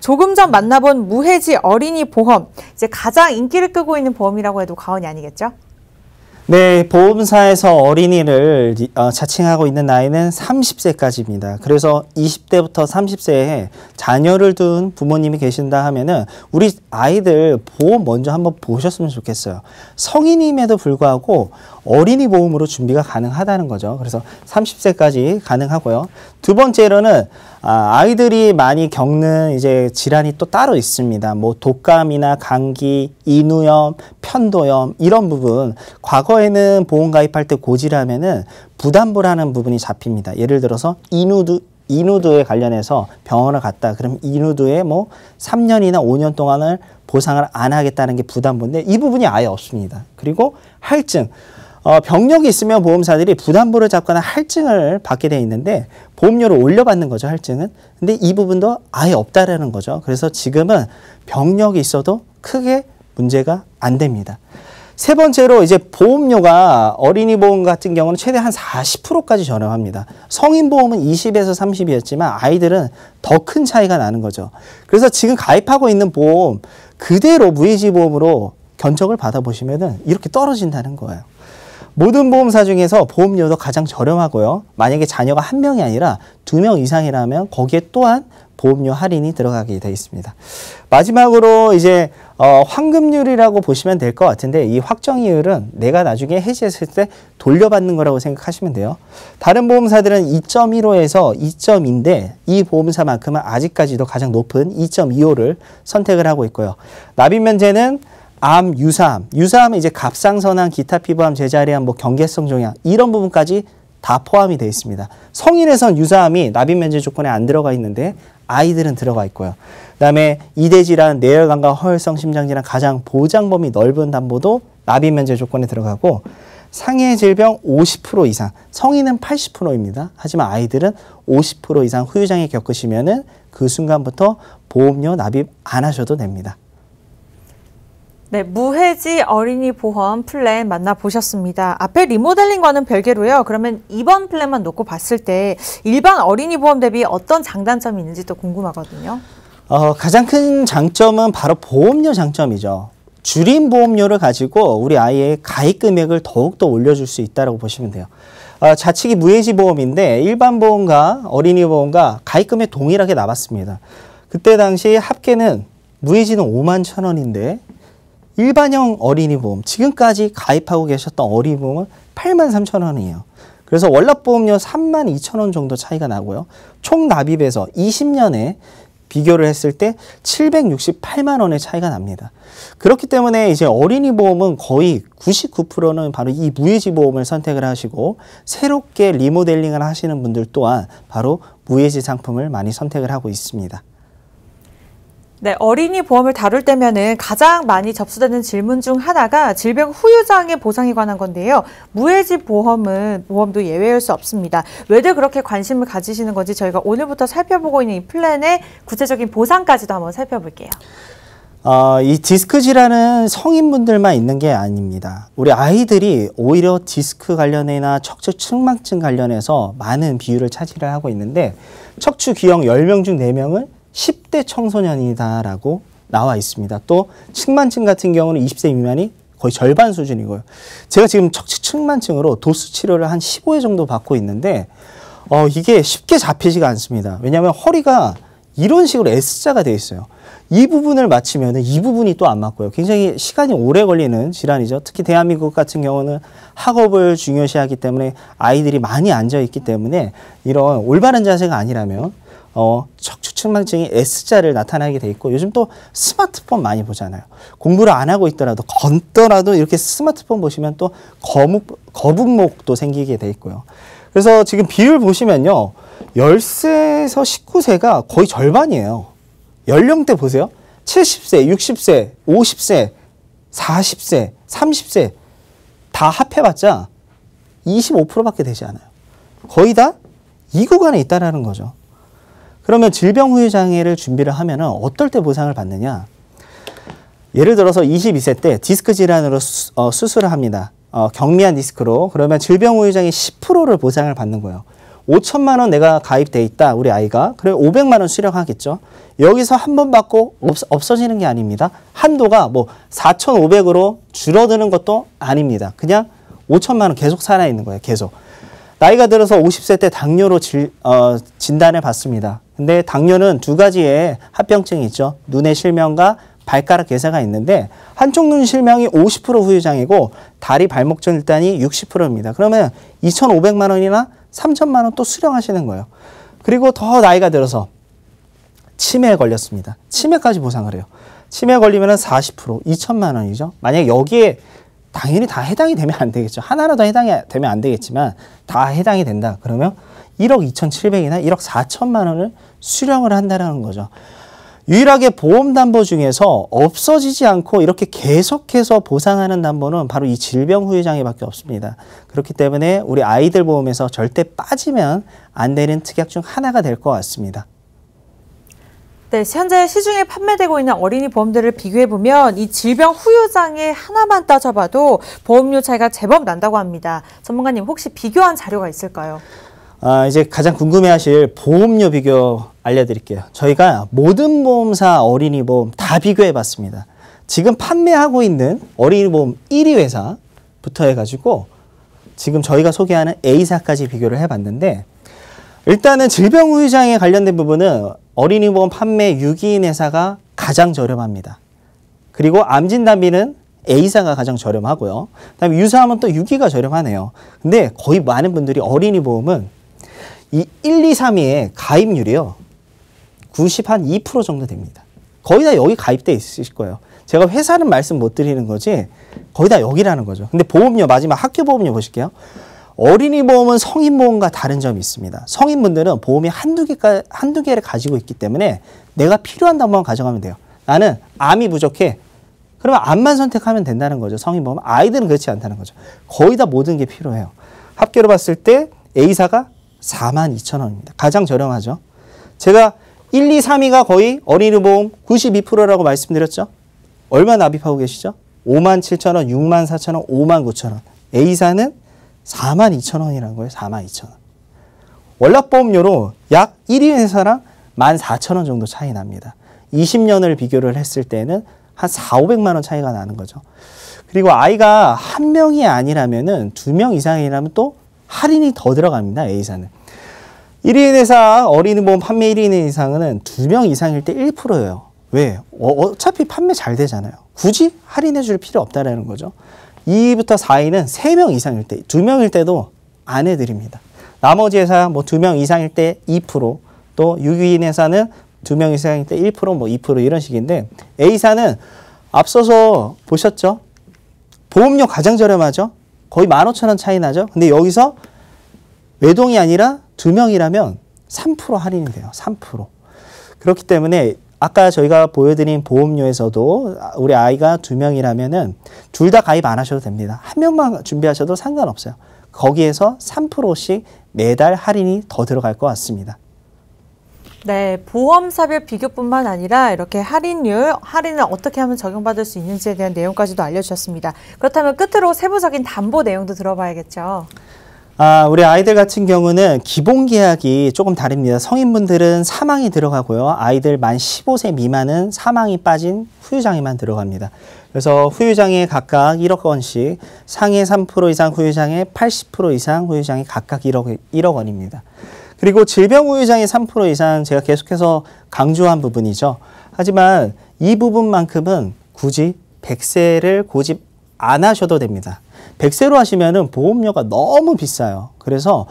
조금 전 만나본 무해지 어린이 보험, 이제 가장 인기를 끄고 있는 보험이라고 해도 과언이 아니겠죠? 네, 보험사에서 어린이를 자칭하고 있는 나이는 30세까지입니다. 그래서 20대부터 30세에 자녀를 둔 부모님이 계신다 하면은 우리 아이들 보험 먼저 한번 보셨으면 좋겠어요. 성인임에도 불구하고 어린이 보험으로 준비가 가능하다는 거죠. 그래서 30세까지 가능하고요. 두 번째로는 아이들이 많이 겪는 이제 질환이 또 따로 있습니다. 뭐 독감이나 감기, 인후염, 편도염 이런 부분 과거에는 보험 가입할 때 고지라면은 부담부라는 부분이 잡힙니다. 예를 들어서 인후두에 관련해서 병원을 갔다. 그럼 인후두에 뭐 3년이나 5년 동안을 보상을 안 하겠다는 게 부담부인데 이 부분이 아예 없습니다. 그리고 할증. 병력이 있으면 보험사들이 부담부를 잡거나 할증을 받게 돼 있는데 보험료를 올려받는 거죠, 할증은. 근데 이 부분도 아예 없다라는 거죠. 그래서 지금은 병력이 있어도 크게 문제가 안 됩니다. 세 번째로 이제 보험료가 어린이 보험 같은 경우는 최대 한 40%까지 저렴합니다. 성인 보험은 20에서 30이었지만 아이들은 더 큰 차이가 나는 거죠. 그래서 지금 가입하고 있는 보험 그대로 무해지 보험으로 견적을 받아보시면은 이렇게 떨어진다는 거예요. 모든 보험사 중에서 보험료도 가장 저렴하고요. 만약에 자녀가 1명이 아니라 2명 이상이라면 거기에 또한 보험료 할인이 들어가게 되어 있습니다. 마지막으로 이제 환급률이라고 보시면 될 것 같은데 이 확정이율은 내가 나중에 해지했을 때 돌려받는 거라고 생각하시면 돼요. 다른 보험사들은 2.15에서 2.2인데 이 보험사만큼은 아직까지도 가장 높은 2.25를 선택을 하고 있고요. 납입 면제는 암, 유사암은 이제 갑상선암, 기타 피부암, 제자리암, 뭐 경계성 종양 이런 부분까지 다 포함이 되어 있습니다. 성인에선 유사암이 납입 면제 조건에 안 들어가 있는데 아이들은 들어가 있고요. 그다음에 이대질환, 뇌혈관과 허혈성 심장질환 가장 보장 범위 넓은 담보도 납입 면제 조건에 들어가고 상해 질병 50% 이상, 성인은 80%입니다. 하지만 아이들은 50% 이상 후유장애 겪으시면은 그 순간부터 보험료 납입 안 하셔도 됩니다. 네, 무해지 어린이 보험 플랜 만나보셨습니다. 앞에 리모델링과는 별개로요. 그러면 이번 플랜만 놓고 봤을 때 일반 어린이 보험 대비 어떤 장단점이 있는지 또 궁금하거든요. 가장 큰 장점은 바로 보험료 장점이죠. 줄인 보험료를 가지고 우리 아이의 가입 금액을 더욱더 올려줄 수 있다고 보시면 돼요. 자칙이 무해지 보험인데 일반 보험과 어린이 보험과 가입 금액 동일하게 나왔습니다. 그때 당시 합계는 무해지는 51,000원인데 일반형 어린이 보험, 지금까지 가입하고 계셨던 어린이 보험은 83,000원이에요. 그래서 월납보험료 32,000원 정도 차이가 나고요. 총 납입에서 20년에 비교를 했을 때 768만 원의 차이가 납니다. 그렇기 때문에 이제 어린이 보험은 거의 99%는 바로 이 무해지 보험을 선택을 하시고 새롭게 리모델링을 하시는 분들 또한 바로 무해지 상품을 많이 선택을 하고 있습니다. 네, 어린이 보험을 다룰 때면은 가장 많이 접수되는 질문 중 하나가 질병 후유장애 보상에 관한 건데요. 무해지 보험도 예외일 수 없습니다. 왜들 그렇게 관심을 가지시는 건지 저희가 오늘부터 살펴보고 있는 이 플랜의 구체적인 보상까지도 한번 살펴볼게요. 이 디스크 질환은 성인분들만 있는 게 아닙니다. 우리 아이들이 오히려 디스크 관련이나 척추 측만증 관련해서 많은 비율을 차지를 하고 있는데 척추 기형 10명 중 4명은 10대 청소년이다라고 나와 있습니다. 또 측만증 같은 경우는 20세 미만이 거의 절반 수준이고요. 제가 지금 척추 측만증으로 도수 치료를 한 15회 정도 받고 있는데 이게 쉽게 잡히지가 않습니다. 왜냐하면 허리가 이런 식으로 S자가 되어 있어요. 이 부분을 맞추면 이 부분이 또 안 맞고요. 굉장히 시간이 오래 걸리는 질환이죠. 특히 대한민국 같은 경우는 학업을 중요시하기 때문에 아이들이 많이 앉아있기 때문에 이런 올바른 자세가 아니라면 척추 측만증이 S자를 나타나게 돼 있고 요즘 또 스마트폰 많이 보잖아요. 공부를 안 하고 있더라도 걷더라도 이렇게 스마트폰 보시면 또 거북목도 생기게 돼 있고요. 그래서 지금 비율 보시면요. 10세에서 19세가 거의 절반이에요. 연령대 보세요. 70세, 60세, 50세, 40세, 30세 다 합해봤자 25%밖에 되지 않아요. 거의 다 이 구간에 있다는 거죠. 그러면 질병 후유 장애를 준비를 하면은 어떨 때 보상을 받느냐? 예를 들어서 22세 때 디스크 질환으로 수술을 합니다. 경미한 디스크로. 그러면 질병 후유 장애 10%를 보상을 받는 거예요. 5천만 원 내가 가입돼 있다. 우리 아이가. 그럼 500만 원 수령하겠죠. 여기서 한 번 받고 없어지는 게 아닙니다. 한도가 뭐 4,500으로 줄어드는 것도 아닙니다. 그냥 5천만 원 계속 살아있는 거예요. 계속. 나이가 들어서 50세 때 당뇨로 진단을 받습니다. 근데 당뇨는 두 가지의 합병증이 있죠. 눈의 실명과 발가락 괴사가 있는데 한쪽 눈 실명이 50% 후유장이고 다리 발목 절단이 60%입니다. 그러면 2,500만 원이나 3천만 원 또 수령하시는 거예요. 그리고 더 나이가 들어서 치매에 걸렸습니다. 치매까지 보상을 해요. 치매 걸리면 40%, 2천만 원이죠. 만약 여기에 당연히 다 해당이 되면 안 되겠죠. 하나라도 해당이 되면 안 되겠지만 다 해당이 된다. 그러면 1억 2,700이나 1억 4천만 원을 수령을 한다는 거죠. 유일하게 보험담보 중에서 없어지지 않고 이렇게 계속해서 보상하는 담보는 바로 이 질병 후유장애밖에 없습니다. 그렇기 때문에 우리 아이들 보험에서 절대 빠지면 안 되는 특약 중 하나가 될 것 같습니다. 네, 현재 시중에 판매되고 있는 어린이 보험들을 비교해보면 이 질병 후유장애 하나만 따져봐도 보험료 차이가 제법 난다고 합니다. 전문가님 혹시 비교한 자료가 있을까요? 이제 가장 궁금해하실 보험료 비교 알려드릴게요. 저희가 모든 보험사 어린이 보험 다 비교해봤습니다. 지금 판매하고 있는 어린이 보험 1위 회사부터 해가지고 지금 저희가 소개하는 A사까지 비교를 해봤는데 일단은 질병 후유장애 관련된 부분은 어린이 보험 판매 6위인 회사가 가장 저렴합니다. 그리고 암진단비는 A사가 가장 저렴하고요. 그다음에 유사하면 또 6위가 저렴하네요. 근데 거의 많은 분들이 어린이 보험은 이 1, 2, 3위의 가입률이요. 92% 정도 됩니다. 거의 다 여기 가입돼 있으실 거예요. 제가 회사는 말씀 못 드리는 거지 거의 다 여기라는 거죠. 근데 보험료 마지막 학교 보험료 보실게요. 어린이 보험은 성인 보험과 다른 점이 있습니다. 성인분들은 보험이 한두 개를 가지고 있기 때문에 내가 필요한 담보만 가져가면 돼요. 나는 암이 부족해. 그러면 암만 선택하면 된다는 거죠. 성인 보험. 아이들은 그렇지 않다는 거죠. 거의 다 모든 게 필요해요. 합계로 봤을 때 A사가 42,000원입니다. 가장 저렴하죠. 제가 1, 2, 3위가 거의 어린이 보험 92%라고 말씀드렸죠. 얼마 납입하고 계시죠? 57,000원, 64,000원, 59,000원. A사는 42,000원이라는 거예요. 42,000원. 월납보험료로 약 1위 회사랑 14,000원 정도 차이 납니다. 20년을 비교를 했을 때는 한 4,500만 원 차이가 나는 거죠. 그리고 아이가 한 명이 아니라면은 2명 이상이라면 또 할인이 더 들어갑니다. A사는. 1인 회사 어린이보험 판매 1인 이상은 2명 이상일 때 1%예요. 왜? 어차피 판매 잘 되잖아요. 굳이 할인해 줄 필요 없다라는 거죠. 2위부터 4위는 3명 이상일 때, 2명일 때도 안 해드립니다. 나머지 회사 뭐 2명 이상일 때 2%, 또 6위인 회사는 2명 이상일 때 1%, 뭐 2% 이런 식인데 A사는 앞서서 보셨죠? 보험료 가장 저렴하죠? 거의 15,000원 차이 나죠? 근데 여기서 외동이 아니라 2명이라면 3% 할인이 돼요. 3%. 그렇기 때문에 아까 저희가 보여드린 보험료에서도 우리 아이가 2명이라면은 둘 다 가입 안 하셔도 됩니다. 한 명만 준비하셔도 상관없어요. 거기에서 3%씩 매달 할인이 더 들어갈 것 같습니다. 네, 보험사별 비교뿐만 아니라 이렇게 할인을 어떻게 하면 적용받을 수 있는지에 대한 내용까지도 알려주셨습니다. 그렇다면 끝으로 세부적인 담보 내용도 들어봐야겠죠. 우리 아이들 같은 경우는 기본 계약이 조금 다릅니다. 성인분들은 사망이 들어가고요. 아이들 만 15세 미만은 사망이 빠진 후유장애만 들어갑니다. 그래서 후유장애 각각 1억 원씩 상해 3% 이상 후유장애, 80% 이상 후유장애 각각 1억 원입니다. 그리고 질병 후유장애 3% 이상 제가 계속해서 강조한 부분이죠. 하지만 이 부분만큼은 굳이 100세를 고집 안 하셔도 됩니다. 100세로 하시면은 보험료가 너무 비싸요. 그래서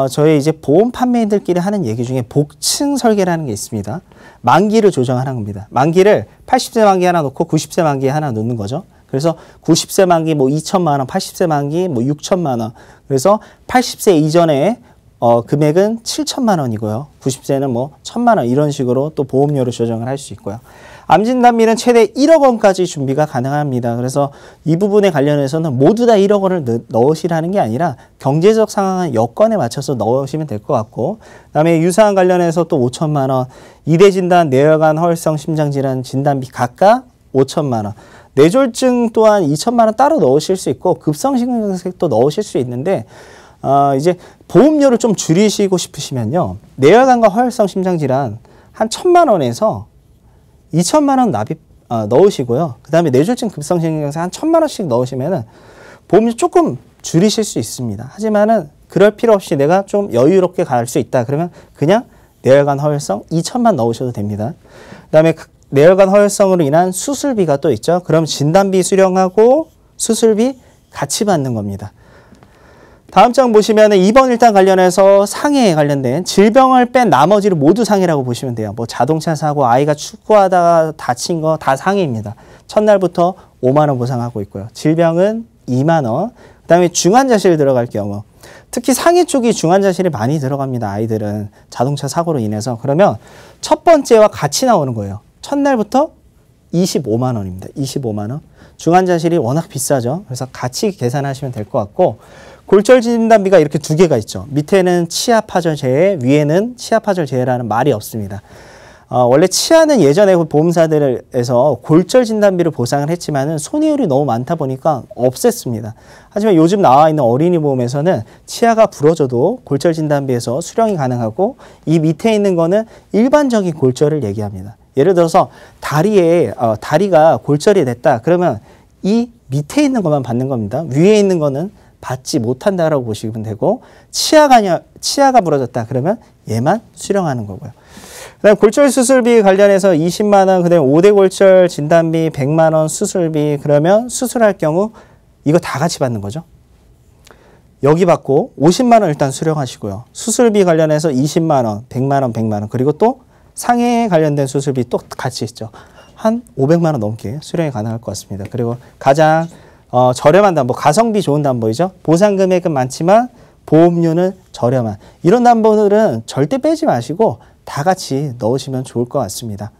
저희 이제 보험 판매인들끼리 하는 얘기 중에 복층 설계라는 게 있습니다. 만기를 조정하는 겁니다. 만기를 80세 만기 하나 놓고 90세 만기 하나 놓는 거죠. 그래서 90세 만기 뭐 2천만 원, 80세 만기 뭐 6천만 원. 그래서 80세 이전에 금액은 7천만 원이고요. 90세는 뭐 1,000만 원 이런 식으로 또 보험료를 조정을 할 수 있고요. 암진단비는 최대 1억 원까지 준비가 가능합니다. 그래서 이 부분에 관련해서는 모두 다 1억 원을 넣으시라는 게 아니라 경제적 상황 여건에 맞춰서 넣으시면 될 것 같고, 그다음에 유사한 관련해서 또 5천만 원, 이대진단, 뇌혈관, 허혈성 심장질환 진단비 각각 5천만 원, 뇌졸중 또한 2천만 원 따로 넣으실 수 있고 급성심근색도 넣으실 수 있는데 이제 보험료를 좀 줄이시고 싶으시면요. 뇌혈관과 허혈성 심장질환 한 1,000만 원에서 2,000만 원 납입 넣으시고요. 그 다음에 뇌졸중 급성심경색 한 1,000만 원씩 넣으시면은 보험료 조금 줄이실 수 있습니다. 하지만은 그럴 필요 없이 내가 좀 여유롭게 갈 수 있다. 그러면 그냥 뇌혈관 허혈성 2,000만 넣으셔도 됩니다. 그 다음에 뇌혈관 허혈성으로 인한 수술비가 또 있죠. 그럼 진단비 수령하고 수술비 같이 받는 겁니다. 다음 장 보시면 2번 일단 관련해서 상해에 관련된 질병을 뺀 나머지를 모두 상해라고 보시면 돼요. 뭐 자동차 사고, 아이가 축구하다가 다친 거 다 상해입니다. 첫날부터 5만 원 보상하고 있고요. 질병은 2만 원. 그다음에 중환자실 들어갈 경우 특히 상해 쪽이 중환자실이 많이 들어갑니다. 아이들은 자동차 사고로 인해서. 그러면 첫 번째와 같이 나오는 거예요. 첫날부터 25만 원입니다. 25만 원. 중환자실이 워낙 비싸죠. 그래서 같이 계산하시면 될 것 같고 골절 진단비가 이렇게 두 개가 있죠. 밑에는 치아 파절 재해, 위에는 치아 파절 재해라는 말이 없습니다. 원래 치아는 예전에 보험사들에서 골절 진단비를 보상을 했지만은 손해율이 너무 많다 보니까 없앴습니다. 하지만 요즘 나와 있는 어린이 보험에서는 치아가 부러져도 골절 진단비에서 수령이 가능하고 이 밑에 있는 거는 일반적인 골절을 얘기합니다. 예를 들어서 다리가 골절이 됐다. 그러면 이 밑에 있는 것만 받는 겁니다. 위에 있는 거는 받지 못한다라고 보시면 되고 치아가 부러졌다. 그러면 얘만 수령하는 거고요. 그다음 골절 수술비 관련해서 20만 원, 그다음에 5대 골절 진단비 100만 원 수술비 그러면 수술할 경우 이거 다 같이 받는 거죠. 여기 받고 50만 원 일단 수령하시고요. 수술비 관련해서 20만 원, 100만 원, 100만 원 그리고 또 상해에 관련된 수술비 또 같이 있죠. 한 500만 원 넘게 수령이 가능할 것 같습니다. 그리고 가장 저렴한 담보, 가성비 좋은 담보이죠. 보상 금액은 많지만 보험료는 저렴한 이런 담보들은 절대 빼지 마시고 다 같이 넣으시면 좋을 것 같습니다.